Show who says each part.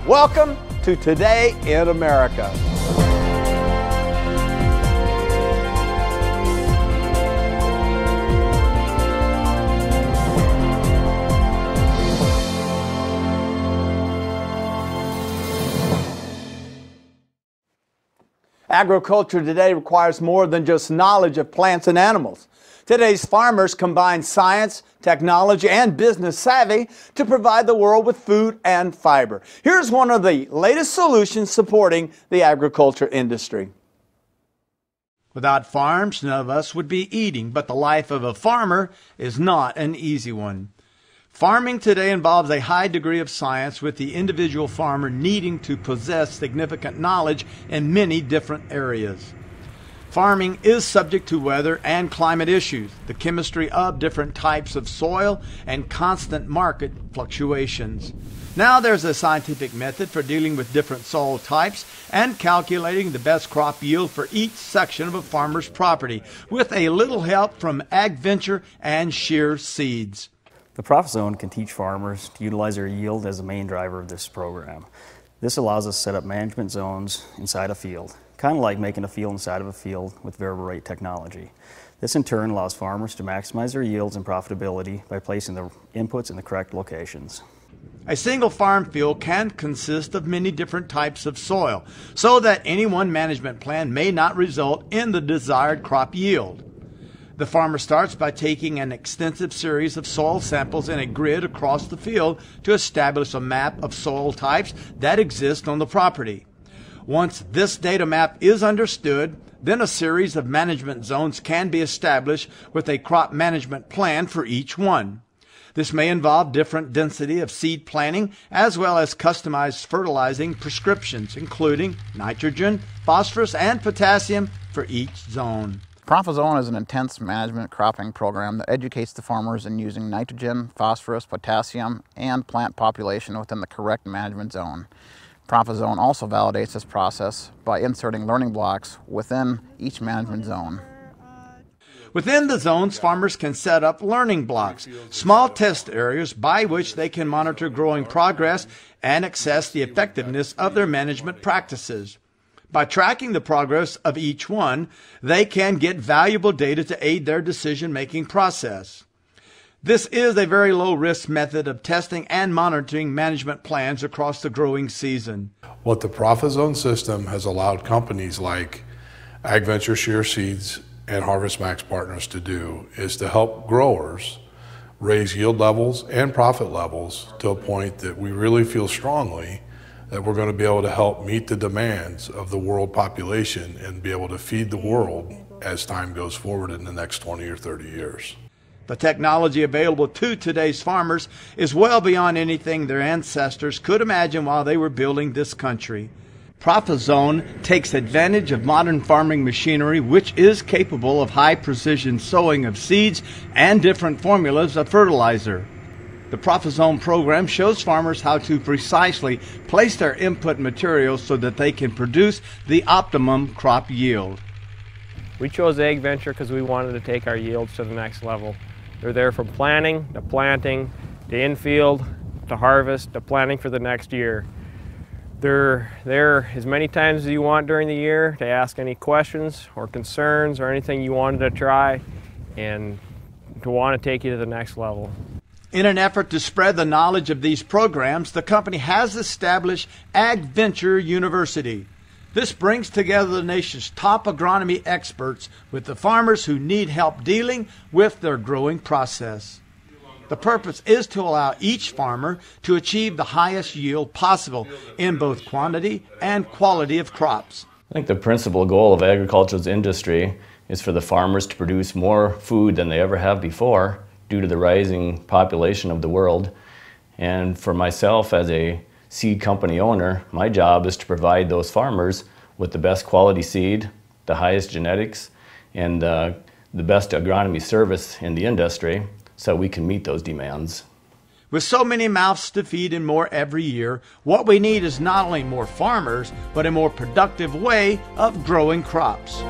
Speaker 1: Welcome to Today in America. Agriculture today requires more than just knowledge of plants and animals. Today's farmers combine science, technology, and business savvy to provide the world with food and fiber. Here's one of the latest solutions supporting the agriculture industry. Without farms, none of us would be eating, but the life of a farmer is not an easy one. Farming today involves a high degree of science, with the individual farmer needing to possess significant knowledge in many different areas. Farming is subject to weather and climate issues, the chemistry of different types of soil, and constant market fluctuations. Now there's a scientific method for dealing with different soil types and calculating the best crop yield for each section of a farmer's property, with a little help from AgVenture and Scherr seeds.
Speaker 2: The ProfiZone can teach farmers to utilize their yield as the main driver of this program. This allows us to set up management zones inside a field, kind of like making a field inside of a field with variable rate technology. This in turn allows farmers to maximize their yields and profitability by placing the inputs in the correct locations.
Speaker 1: A single farm field can consist of many different types of soil, so that any one management plan may not result in the desired crop yield. The farmer starts by taking an extensive series of soil samples in a grid across the field to establish a map of soil types that exist on the property. Once this data map is understood, then a series of management zones can be established with a crop management plan for each one. This may involve different density of seed planting as well as customized fertilizing prescriptions, including nitrogen, phosphorus, and potassium for each zone.
Speaker 3: ProfiZone is an intense management cropping program that educates the farmers in using nitrogen, phosphorus, potassium, and plant population within the correct management zone. ProfiZone also validates this process by inserting learning blocks within each management zone.
Speaker 1: Within the zones, farmers can set up learning blocks, small test areas by which they can monitor growing progress and assess the effectiveness of their management practices. By tracking the progress of each one, they can get valuable data to aid their decision-making process. This is a very low-risk method of testing and monitoring management plans across the growing season.
Speaker 4: What the ProfiZone system has allowed companies like AgVenture's Scherr Seeds and Harvest Max Partners to do is to help growers raise yield levels and profit levels to a point that we really feel strongly that we're going to be able to help meet the demands of the world population and be able to feed the world as time goes forward in the next 20 or 30 years.
Speaker 1: The technology available to today's farmers is well beyond anything their ancestors could imagine while they were building this country. ProfiZone takes advantage of modern farming machinery, which is capable of high precision sowing of seeds and different formulas of fertilizer. The ProfiZone program shows farmers how to precisely place their input materials so that they can produce the optimum crop yield.
Speaker 5: We chose AgVenture because we wanted to take our yields to the next level. They're there from planning to planting to infield to harvest to planning for the next year. They're there as many times as you want during the year to ask any questions or concerns or anything you wanted to try and to want to take you to the next level.
Speaker 1: In an effort to spread the knowledge of these programs, the company has established AgVenture University. This brings together the nation's top agronomy experts with the farmers who need help dealing with their growing process. The purpose is to allow each farmer to achieve the highest yield possible in both quantity and quality of crops.
Speaker 6: I think the principal goal of agriculture's industry is for the farmers to produce more food than they ever have before, due to the rising population of the world. And for myself as a seed company owner, my job is to provide those farmers with the best quality seed, the highest genetics, and the best agronomy service in the industry so we can meet those demands.
Speaker 1: With so many mouths to feed and more every year, what we need is not only more farmers, but a more productive way of growing crops.